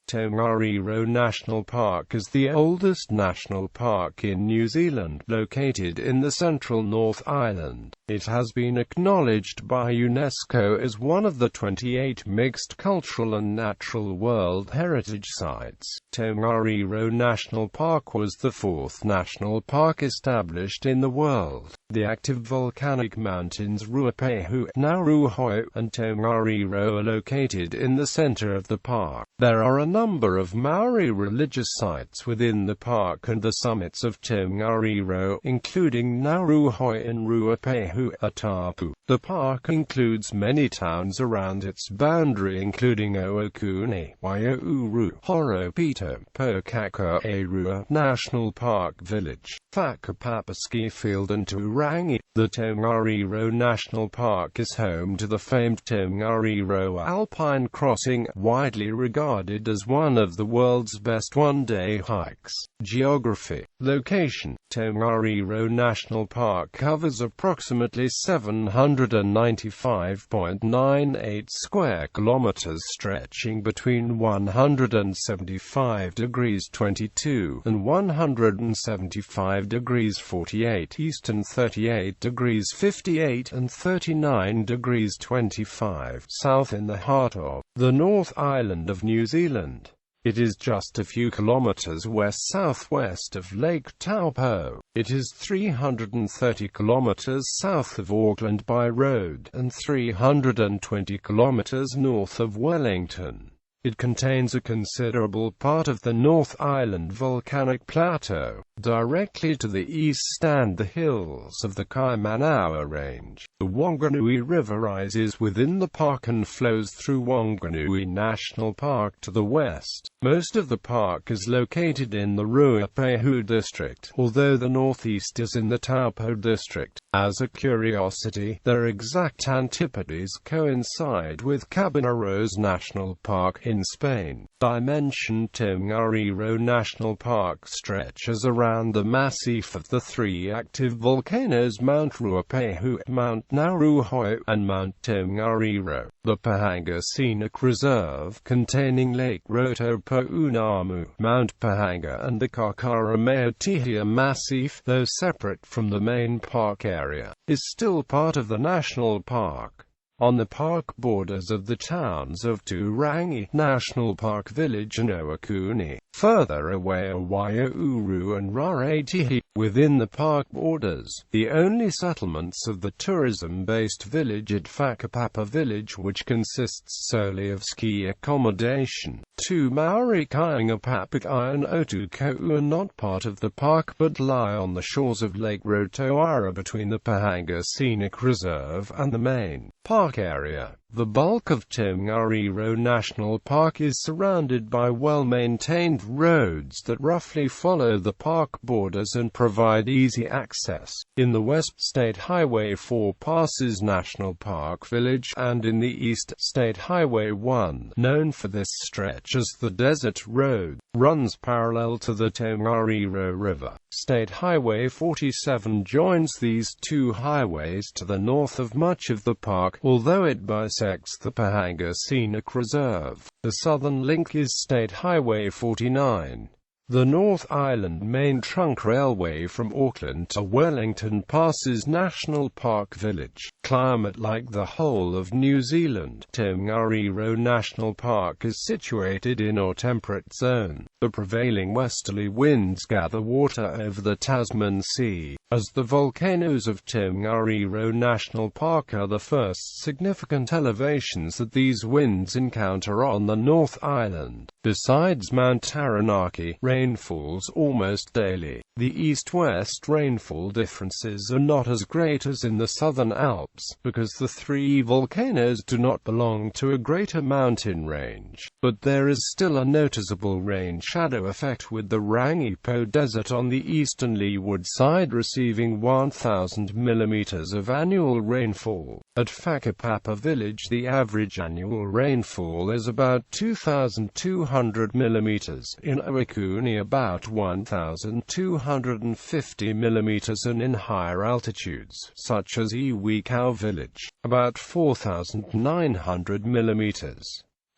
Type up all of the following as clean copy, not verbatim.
Tongariro National Park is the oldest national park in New Zealand, located in the central North Island. It has been acknowledged by UNESCO as one of the 28 mixed cultural and natural World Heritage Sites. Tongariro National Park was the fourth national park established in the world. The active volcanic mountains Ruapehu, Ngauruhoe, and Tongariro are located in the center of the park. There are a number of Maori religious sites within the park and the summits of Tongariro, including Ngauruhoe and Ruapehu, Atapu. The park includes many towns around its boundary, including Oakuni, Waiauru, Horopito, Pokaka-Arua National Park Village, Whakapapa Ski Field and Turangi. The Tongariro National Park is home to the famed Tongariro Alpine Crossing, widely regarded as one of the world's best one-day hikes. Geography. Location. Tongariro National Park covers approximately 795.98 square kilometers, stretching between 175 degrees 22 and 175 degrees 48 east and 38 degrees 58 and 39 degrees 25 south in the heart of the North Island of New Zealand. It is just a few kilometers west-southwest of Lake Taupo. It is 330 kilometers south of Auckland by road, and 320 kilometers north of Wellington. It contains a considerable part of the North Island volcanic plateau. Directly to the east stand the hills of the Kaimanawa Range. The Wanganui River rises within the park and flows through Wanganui National Park to the west. Most of the park is located in the Ruapehu district, although the northeast is in the Taupo district. As a curiosity, their exact antipodes coincide with Cabaneros National Park in Spain. Dimension. Tongariro National Park stretches around the massif of the three active volcanoes Mount Ruapehu, Mount Ngauruhoe, and Mount Tongariro. The Pahanga Scenic Reserve, containing Lake Rotopo'unamu, Mount Pahanga and the Kakarameotihia Massif, though separate from the main park area, is still part of the national park. On the park borders of the towns of Turangi National Park Village and Oakuni. Further away are Waiauru and Ruapehu. Within the park borders, the only settlements of the tourism-based village at Whakapapa Village, which consists solely of ski accommodation. Two Maori Kaingapapakai and Otukou are not part of the park but lie on the shores of Lake Rotoaira between the Pahanga Scenic Reserve and the main park area. The bulk of Tongariro National Park is surrounded by well-maintained roads that roughly follow the park borders and provide easy access. In the west, State Highway 4 passes National Park Village, and in the east, State Highway 1, known for this stretch as the Desert Road, runs parallel to the Tongariro River. State Highway 47 joins these two highways to the north of much of the park, although it bisects the Pahanga Scenic Reserve. The southern link is State Highway 49. The North Island Main Trunk Railway from Auckland to Wellington passes National Park Village. Climate. Like the whole of New Zealand, Tongariro National Park is situated in a temperate zone. The prevailing westerly winds gather water over the Tasman Sea, as the volcanoes of Tongariro National Park are the first significant elevations that these winds encounter on the North Island. Besides Mount Taranaki, rain falls almost daily. The east-west rainfall differences are not as great as in the southern Alps, because the three volcanoes do not belong to a greater mountain range. But there is still a noticeable rain-shadow effect, with the Rangipo Desert on the eastern leeward side receiving 1,000 mm of annual rainfall. At Whakapapa Village the average annual rainfall is about 2,200 mm, in Oakuni about 1,250 mm, and in higher altitudes, such as Iwikau Village, about 4,900 mm.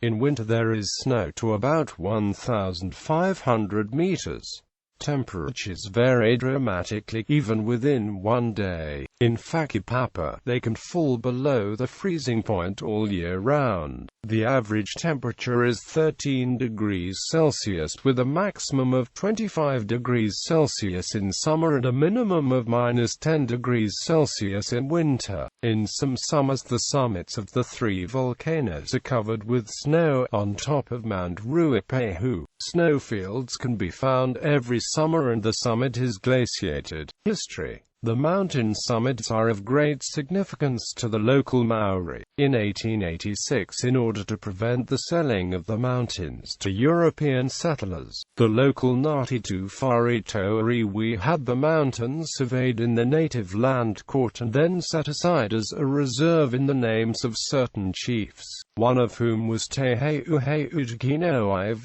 In winter there is snow to about 1,500 meters. Temperatures vary dramatically, even within one day. In Whakapapa, they can fall below the freezing point all year round. The average temperature is 13 degrees Celsius, with a maximum of 25 degrees Celsius in summer and a minimum of -10 degrees Celsius in winter. In some summers the summits of the three volcanoes are covered with snow. On top of Mount Ruapehu, snowfields can be found every summer and the summit is glaciated. History. The mountain summits are of great significance to the local Maori. In 1886, in order to prevent the selling of the mountains to European settlers, the local Ngāti Tongariro had the mountains surveyed in the native land court and then set aside as a reserve in the names of certain chiefs, one of whom was Te Heuheu Iv,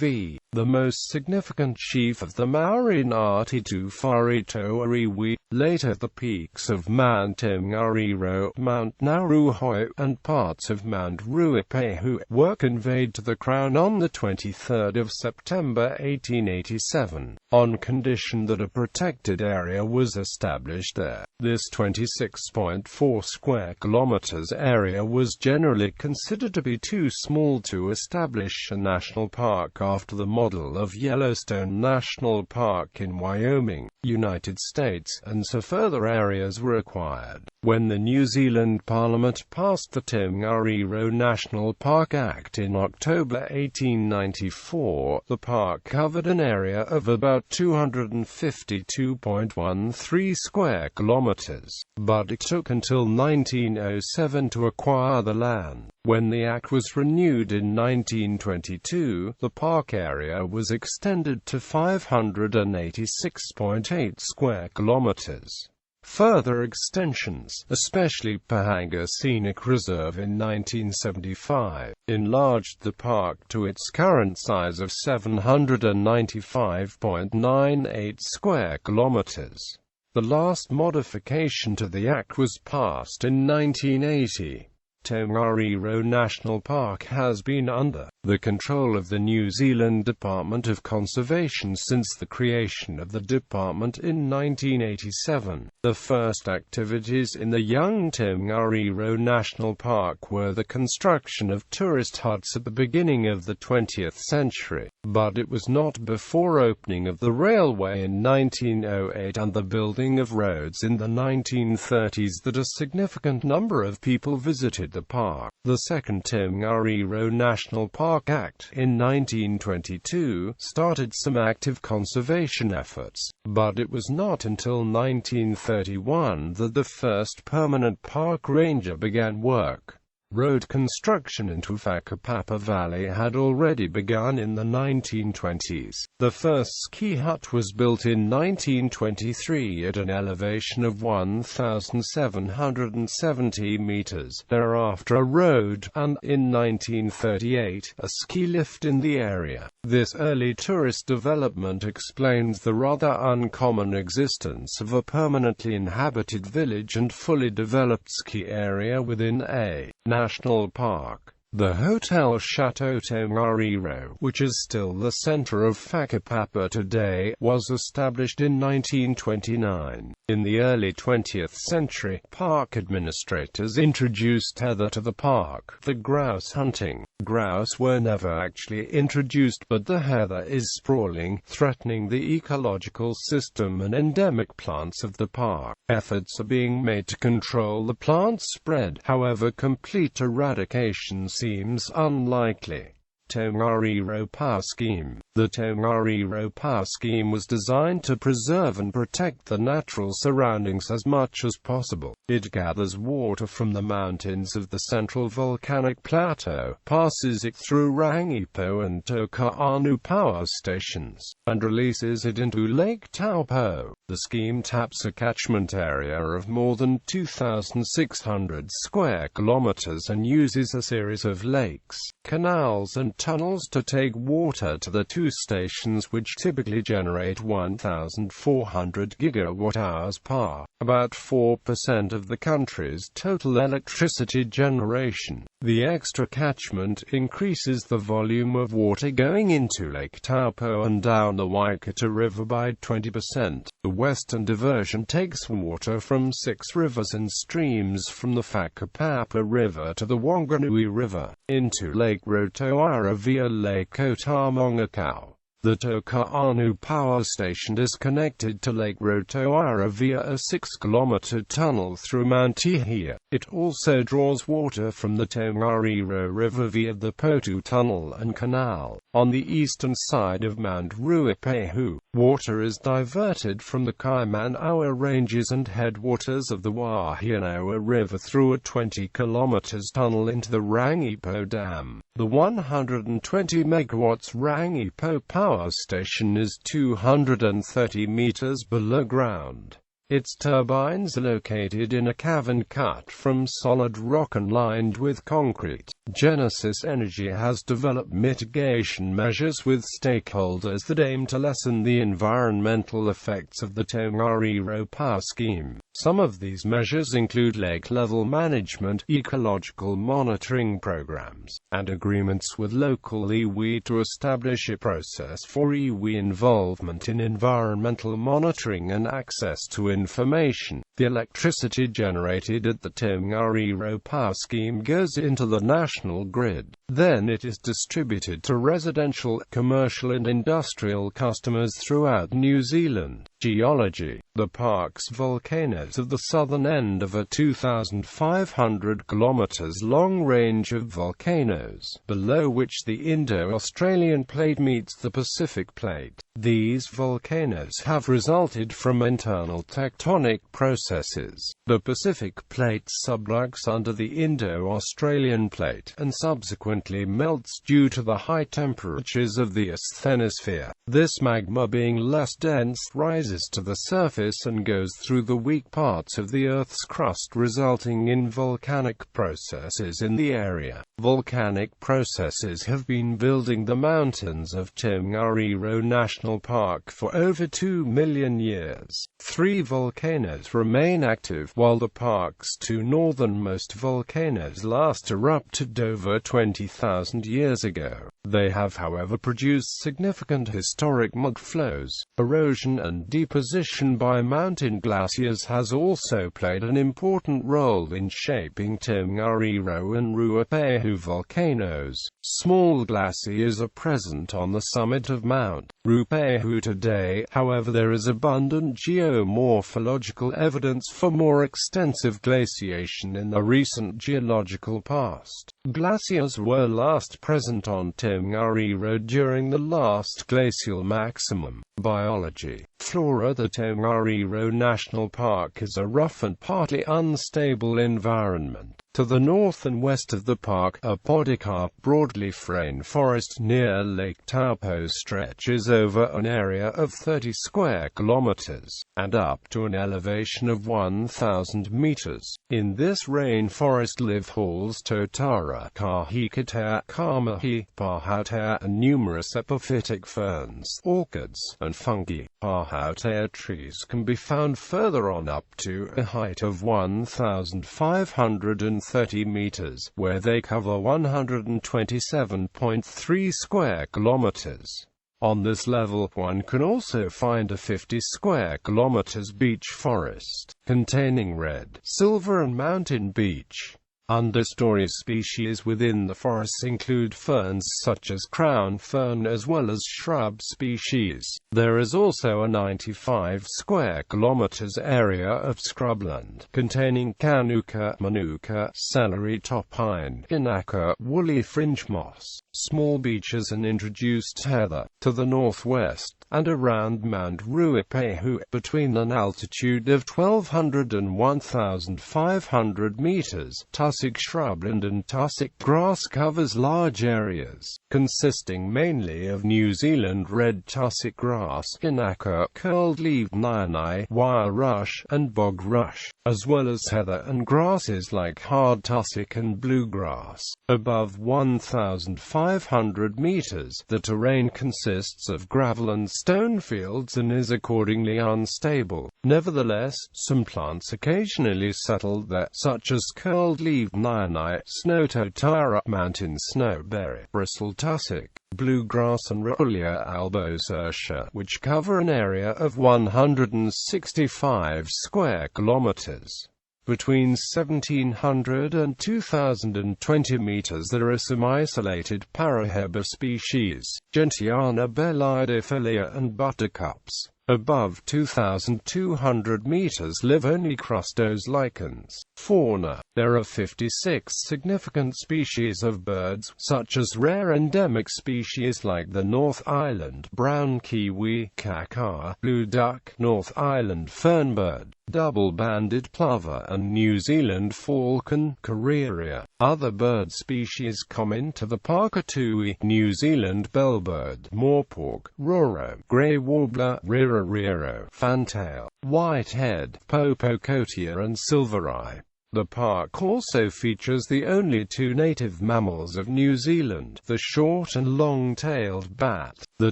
the most significant chief of the Maori Ngāti Tongariro. Later the peaks of Mount Tongariro, Mount Ngauruhoe, and parts of Mount Ruapehu were conveyed to the Crown on the 23rd of September 1887, on condition that a protected area was established there. This 26.4 square kilometers area was generally considered to be too small to establish a national park after the model of Yellowstone National Park in Wyoming, United States, and so further areas were acquired. When the New Zealand Parliament passed the Tongariro National Park Act in October 1894, the park covered an area of about 252.13 square kilometers, but it took until 1907 to acquire the land. When the act was renewed in 1922, the park area was extended to 586.8 square kilometers. Further extensions, especially Pahanga Scenic Reserve in 1975, enlarged the park to its current size of 795.98 square kilometers. The last modification to the act was passed in 1980. Tongariro National Park has been under the control of the New Zealand Department of Conservation since the creation of the department in 1987. The first activities in the young Tongariro National Park were the construction of tourist huts at the beginning of the 20th century, but it was not before opening of the railway in 1908 and the building of roads in the 1930s that a significant number of people visited the park. The second Tongariro National Park Act, in 1922, started some active conservation efforts, but it was not until 1931 that the first permanent park ranger began work. Road construction into Whakapapa Valley had already begun in the 1920s. The first ski hut was built in 1923 at an elevation of 1,770 meters. Thereafter a road, and, in 1938, a ski lift in the area. This early tourist development explains the rather uncommon existence of a permanently inhabited village and fully developed ski area within a national park. The Hotel Chateau Tongariro, which is still the center of Whakapapa today, was established in 1929. In the early 20th century, park administrators introduced heather to the park. The grouse hunting. Grouse were never actually introduced, but the heather is sprawling, threatening the ecological system and endemic plants of the park. Efforts are being made to control the plant spread, however complete eradication seems unlikely. Tongariro Power Scheme. The Tongariro Power Scheme was designed to preserve and protect the natural surroundings as much as possible. It gathers water from the mountains of the central volcanic plateau, passes it through Rangipo and Tokaanu power stations, and releases it into Lake Taupo. The scheme taps a catchment area of more than 2,600 square kilometers and uses a series of lakes, canals and tunnels to take water to the two stations, which typically generate 1,400 gigawatt-hours per, about 4% of the country's total electricity generation. The extra catchment increases the volume of water going into Lake Taupo and down the Waikato River by 20%. The western diversion takes water from 6 rivers and streams from the Whakapapa River to the Wanganui River, into Lake Rotoaira via Lake Otamongakau. The Tokaanu Power Station is connected to Lake Rotoaira via a 6-kilometer tunnel through Mount Ihia. It also draws water from the Tongariro River via the Potu Tunnel and Canal. On the eastern side of Mount Ruapehu, water is diverted from the Kaimanawa Ranges and headwaters of the Wahianoa River through a 20 km tunnel into the Rangipo Dam. The 120 megawatts Rangipo Power Station is 230 meters below ground. Its turbines are located in a cavern cut from solid rock and lined with concrete. Genesis Energy has developed mitigation measures with stakeholders that aim to lessen the environmental effects of the Tongariro power scheme. Some of these measures include lake-level management, ecological monitoring programs, and agreements with local iwi to establish a process for iwi involvement in environmental monitoring and access to information. The electricity generated at the Tongariro power scheme goes into the national grid. Then it is distributed to residential, commercial and industrial customers throughout New Zealand. Geology. The park's volcanoes at the southern end of a 2,500 kilometers long range of volcanoes, below which the Indo-Australian plate meets the Pacific plate. These volcanoes have resulted from internal tectonic processes. The Pacific plate subluxes under the Indo-Australian plate, and subsequently melts due to the high temperatures of the asthenosphere. This magma, being less dense, rises to the surface and goes through the weak parts of the Earth's crust, resulting in volcanic processes in the area. Volcanic processes have been building the mountains of Tongariro National Park for over 2 million years. 3 volcanoes remain active, while the park's 2 northernmost volcanoes last erupted over 20,000 years ago. They have, however, produced significant historic mud flows. Erosion and deposition by mountain glaciers has also played an important role in shaping Tongariro and Ruapehu volcanoes. Small glaciers are present on the summit of Mount Ruapehu today. However, there is abundant geomorphological evidence for more extensive glaciation in the recent geological past. Glaciers were last present on Tongariro during the last glacial maximum. Biology. Flora. The Tongariro National Park is a rough and partly unstable environment. To the north and west of the park, a polycarp broadleaf rainforest near Lake Taupo stretches over an area of 30 square kilometers, and up to an elevation of 1,000 meters. In this rainforest live halls totara, kahikatea, kamahi, pahatea, and numerous epiphytic ferns, orchids, and fungi. Pahatea trees can be found further on up to a height of 1,530 meters, where they cover 127.3 square kilometers. On this level, one can also find a 50 square kilometers beech forest, containing red, silver and mountain beech. Understory species within the forests include ferns such as crown fern as well as shrub species. There is also a 95 square kilometers area of scrubland, containing canuka, manuka, celery top pine, inaka, woolly fringe moss, small beeches and introduced heather. To the northwest, and around Mount Ruapehu, between an altitude of 1,200 and 1,500 meters. Tussock shrubland and tussock grass covers large areas, consisting mainly of New Zealand red tussock grass, inaka, curled-leaved nyani, wire rush, and bog rush, as well as heather and grasses like hard tussock and bluegrass. Above 1,500 meters, the terrain consists of gravel and stone fields and is accordingly unstable. Nevertheless, some plants occasionally settle there, such as curled-leaved nyani, snow totara, mountain snowberry, bristle tussock, bluegrass and Rolia albocercia, which cover an area of 165 square kilometers. Between 1,700 and 2,020 meters there are some isolated Paraheba species, Gentiana bellidophilia and buttercups. Above 2,200 meters live only crustose lichens. Fauna. There are 56 significant species of birds, such as rare endemic species like the North Island brown kiwi, kaka, blue duck, North Island fernbird, double-banded plover and New Zealand falcon, Cariria. Other bird species common to the park are tui, New Zealand bellbird, moorpork, roro, grey warbler, rirariro, fantail, whitehead, popocotia and silvereye. The park also features the only two native mammals of New Zealand, the short and long-tailed bat. The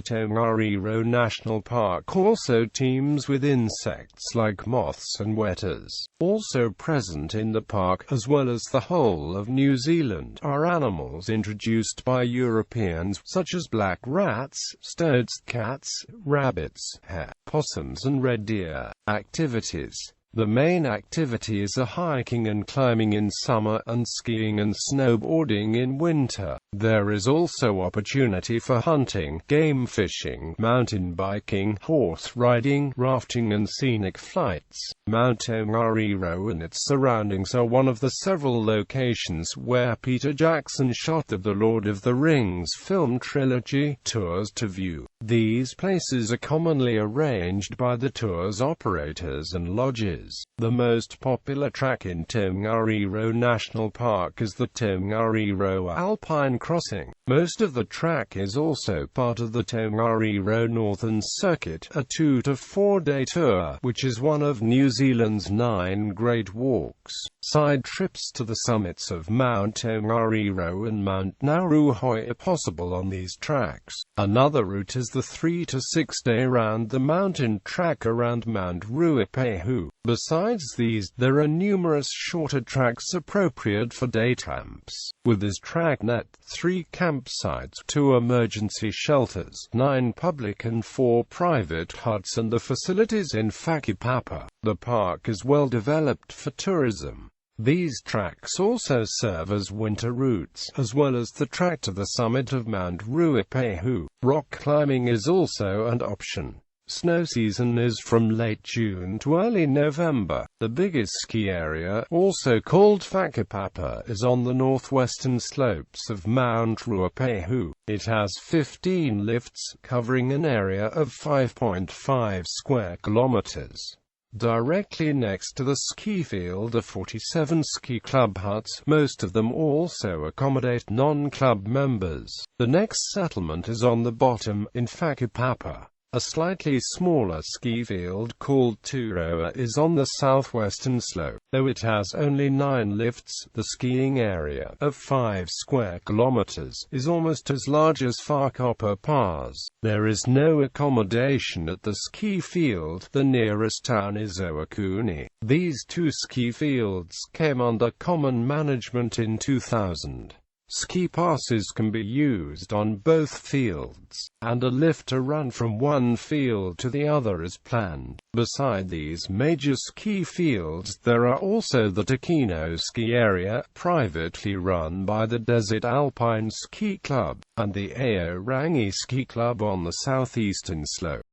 Tongariro National Park also teems with insects like moths and wettas. Also present in the park, as well as the whole of New Zealand, are animals introduced by Europeans, such as black rats, stoats, cats, rabbits, hare, possums and red deer. Activities. The main activities are hiking and climbing in summer, and skiing and snowboarding in winter. There is also opportunity for hunting, game fishing, mountain biking, horse riding, rafting and scenic flights. Mount Tongariro and its surroundings are one of the several locations where Peter Jackson shot the Lord of the Rings film trilogy. Tours to view. These places are commonly arranged by the tours operators and lodges. The most popular track in Tongariro National Park is the Tongariro Alpine Crossing. Most of the track is also part of the Tongariro Northern Circuit, a 2 to 4 day tour, which is one of New Zealand's 9 Great Walks. Side trips to the summits of Mount Tongariro and Mount Ngauruhoe are possible on these tracks. Another route is the 3 to 6 day round the mountain track around Mount Ruapehu. Besides these, there are numerous shorter tracks appropriate for day camps. With this track net, 3 campsites, 2 emergency shelters, 9 public and 4 private huts and the facilities in Whakapapa. The park is well developed for tourism. These tracks also serve as winter routes, as well as the track to the summit of Mount Ruapehu. Rock climbing is also an option. Snow season is from late June to early November. The biggest ski area, also called Whakapapa, is on the northwestern slopes of Mount Ruapehu. It has 15 lifts, covering an area of 5.5 square kilometers. Directly next to the ski field are 47 ski club huts. Most of them also accommodate non-club members. The next settlement is on the bottom, in Whakapapa. A slightly smaller ski field called Turoa is on the southwestern slope. Though it has only 9 lifts, the skiing area, of 5 square kilometers, is almost as large as Whakapapa. There is no accommodation at the ski field. The nearest town is Oakuni. These 2 ski fields came under common management in 2000. Ski passes can be used on both fields, and a lift to run from one field to the other is planned. Beside these major ski fields, there are also the Takino ski area, privately run by the Desert Alpine Ski Club, and the Aorangi Ski Club on the southeastern slope.